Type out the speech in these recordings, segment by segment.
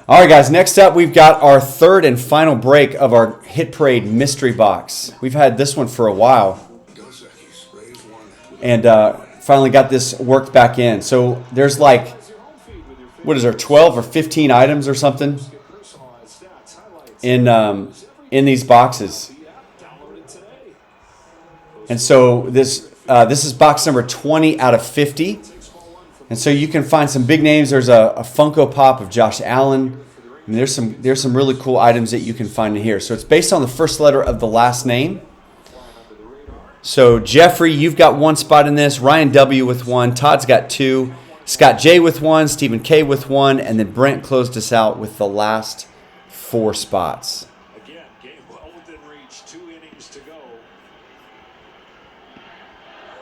All right, guys, next up we've got our third and final break of our Hit Parade mystery box. We've had this one for a while and finally got this worked back in. So there's like, what is there, 12 or 15 items or something in these boxes. And so this is box number 20 out of 50. And so you can find some big names. There's a Funko Pop of Josh Allen. And there's some really cool items that you can find in here. So it's based on the first letter of the last name. So Jeffrey, you've got one spot in this. Ryan W. with one. Todd's got two. Scott J. with one. Stephen K. with one. And then Brent closed us out with the last 4 spots. Again, game well within reach. 2 innings to go.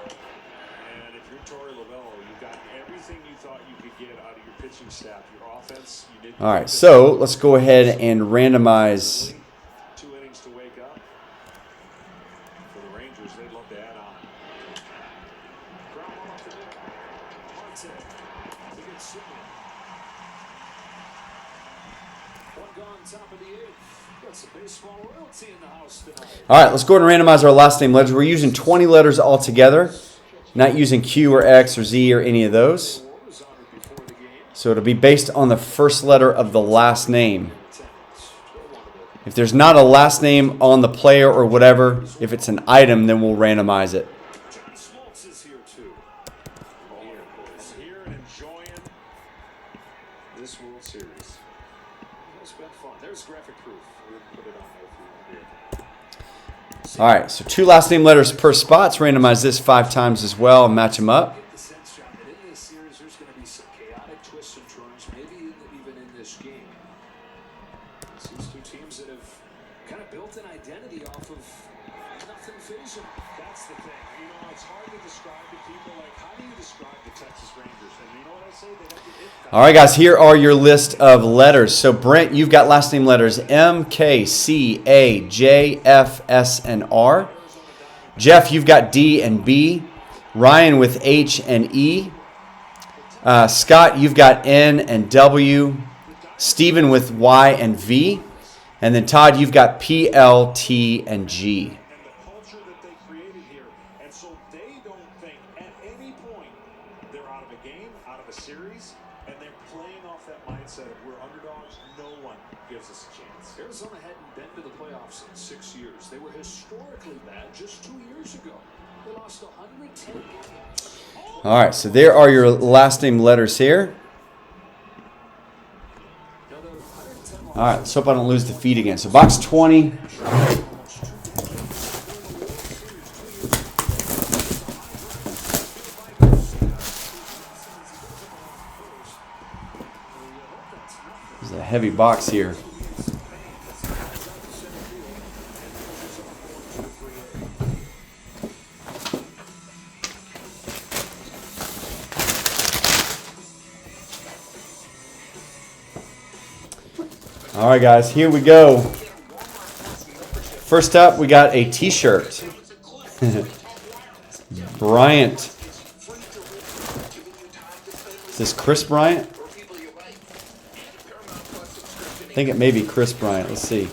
And if you're Torey Lovullo, you've got everything you thought you could get out of your pitching staff. Your offense, you didn't. All right, so let's go ahead and randomize. 2 innings to wake up. For the Rangers, they'd love to add on. Ground one off the deck. Marte. They get Simeon. One gone, top of the 8th. Got some baseball royalty in the house tonight. All right, let's go ahead and randomize our last name letters. We're using 20 letters altogether, not using Q or X or Z or any of those. So it'll be based on the first letter of the last name. If there's not a last name on the player or whatever, if it's an item, then we'll randomize it. John Smoltz is here too. Here and enjoying this World Series. It's been fun. There's graphic proof. We'll put it on there if you want to. All right, so 2 last name letters per spot. Let's randomize this 5 times as well and match them up. Get the sense, John, that in this series there's going to be some chaotic twists and turns, maybe even in this game. It's these 2 teams that have kind of built an identity off of nothing phasing. That's the thing. You know, it's hard to describe to people. Like, how do you describe the Texas Rangers? And you know what I say? They don't get it. All right, guys, here are your list of letters. So, Brent, you've got last name letters M, K, C, A, J, F, S, and R. Jeff, you've got D and B. Ryan with H and E. Scott, you've got N and W. Stephen with Y and V. And then Todd, you've got P, L, T, and G. And the culture that they created here. And so they don't think at any point they're out of a game, out of a series, and they're playing off that mindset of we're underdogs, no one gives us a chance. Arizona hadn't been to the playoffs in 6 years. They were historically bad just 2 years ago. They lost 110 games. All right, so there are your last name letters here. All right, let's hope I don't lose the feed again. So box 20. This is a heavy box here. All right, guys, here we go. First up, we got a T-shirt. Bryant. Is this Chris Bryant? I think it may be Chris Bryant. Let's see.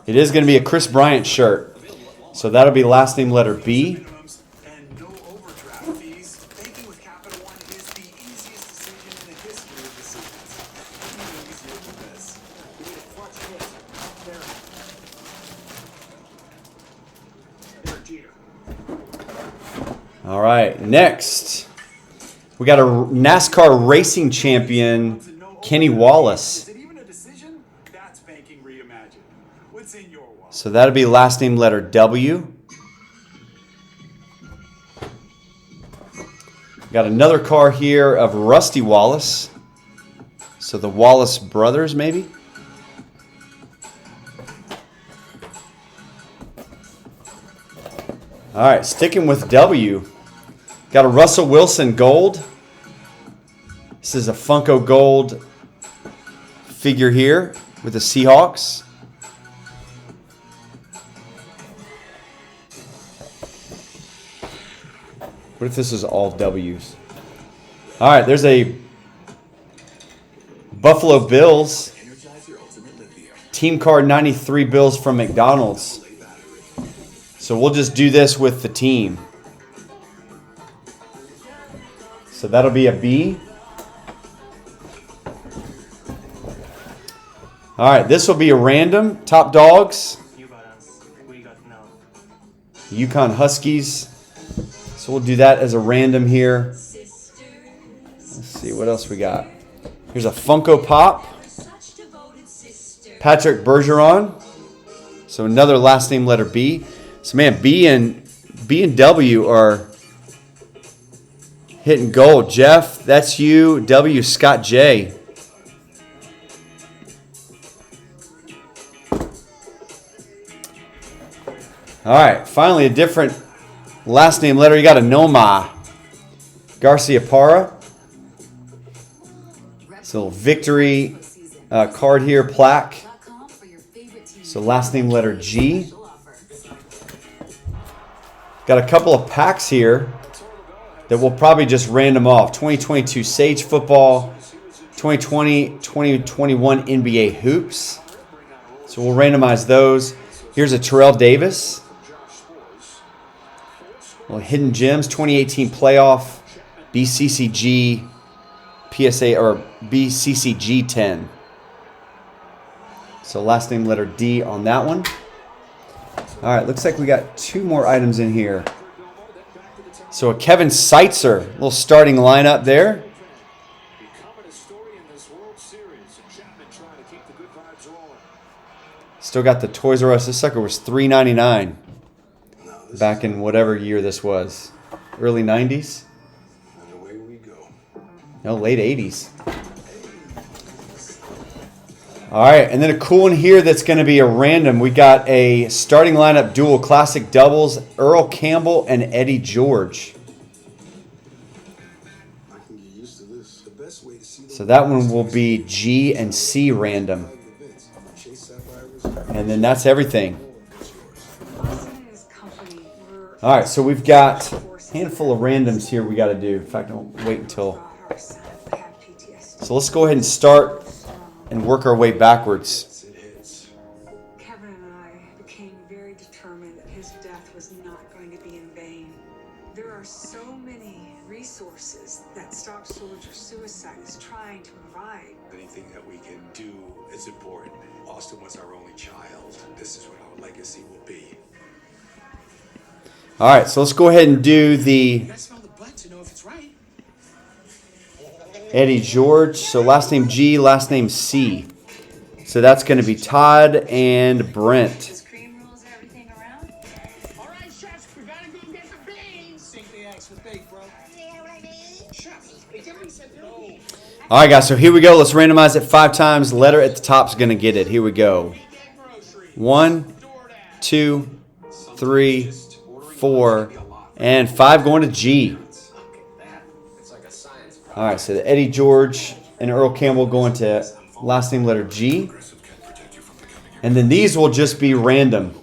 It is going to be a Chris Bryant shirt. So that'll be last name letter B. And no overdraft fees. Banking with Capital One is the easiest decision in the history of decisions. Even easier than this. We need a clutch hit up there. Derek Jeter. All right, next we got a NASCAR racing champion, Kenny Wallace. Is it even a decision? That's banking reimagined. What's in your wallet? So that'll be last name letter W. Got another car here of Rusty Wallace. So the Wallace brothers, maybe? All right, sticking with W. Got a Russell Wilson gold. This is a Funko gold figure here with the Seahawks. What if this is all W's? All right, there's a Buffalo Bills team card 93 Bills from McDonald's. So we'll just do this with the team. So that'll be a B. All right, this will be a random. Top Dogs. Yukon Huskies. So we'll do that as a random here. Let's see what else we got. Here's a Funko Pop. Patrick Bergeron. So another last name letter B. So man, B and W are hitting gold. Jeff, that's you. W, Scott J. All right, finally a different last name letter. You got a Noma. Garcia Parra. So victory card here, plaque. So last name letter G. Got a couple of packs here that we'll probably just random off. 2022 Sage Football, 2020-2021 NBA Hoops. So we'll randomize those. Here's a Terrell Davis. Well, Hidden Gems, 2018 Playoff, BCCG, PSA, or BCCG 10. So last name letter D on that one. All right, looks like we got two more items in here. So a Kevin Seitzer, little starting lineup there. Still got the Toys R Us. This sucker was $3.99 back in whatever year this was. Early 90s? No, late 80s. All right, and then a cool one here that's going to be a random. We got a starting lineup dual classic doubles, Earl Campbell and Eddie George. So that one will be G and C random. And then that's everything. All right, so we've got a handful of randoms here we got to do. In fact, I'll wait until. So let's go ahead and start and work our way backwards. Kevin and I became very determined that his death was not going to be in vain. There are so many resources that Stop Soldier Suicide is trying to provide. Anything that we can do is important. Austin was our only child. This is what our legacy will be. All right, so let's go ahead and do the Eddie George. So last name G, last name C. So that's going to be Todd and Brent. All right, guys, so here we go. Let's randomize it 5 times. Letter at the top is going to get it. Here we go. 1, 2, 3, 4, and 5 going to G. All right, so the Eddie George and Earl Campbell going to last name letter G. And then these will just be random.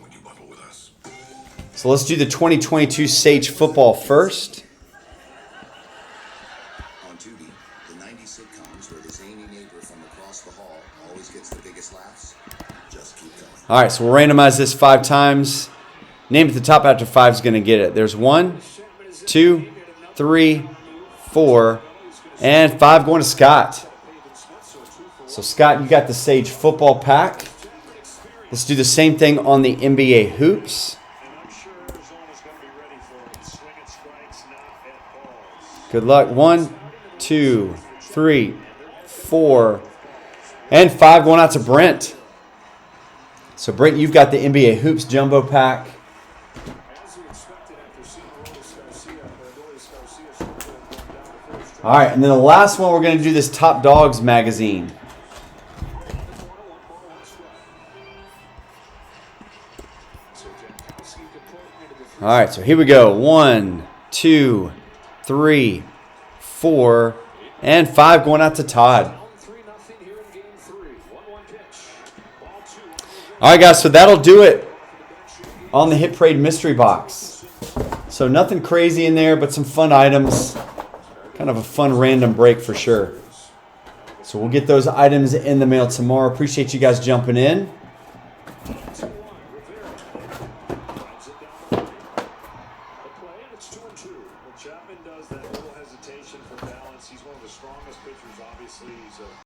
So let's do the 2022 Sage Football first. On Tubi, the 90s sitcoms where the zany neighbor from across the hall always gets the biggest laughs. Just keep going. All right, so we'll randomize this 5 times. Name at the top after 5 is going to get it. There's 1, 2, 3, 4, and 5 going to Scott. So Scott, you got the Sage Football pack. Let's do the same thing on the NBA Hoops. Good luck. 1, 2, 3, 4, and 5 going out to Brent. So Brent, you've got the NBA Hoops Jumbo pack. All right, and then the last one, we're going to do this Top Dogs magazine. All right, so here we go. 1, 2, 3, 4, and 5 going out to Todd. All right, guys, so that'll do it on the Hit Parade Mystery Box. So nothing crazy in there, but some fun items. Kind of a fun random break for sure. So we'll get those items in the mail tomorrow. Appreciate you guys jumping in. Chapman does that little hesitation for balance. He's one of the strongest pitchers, obviously. He's a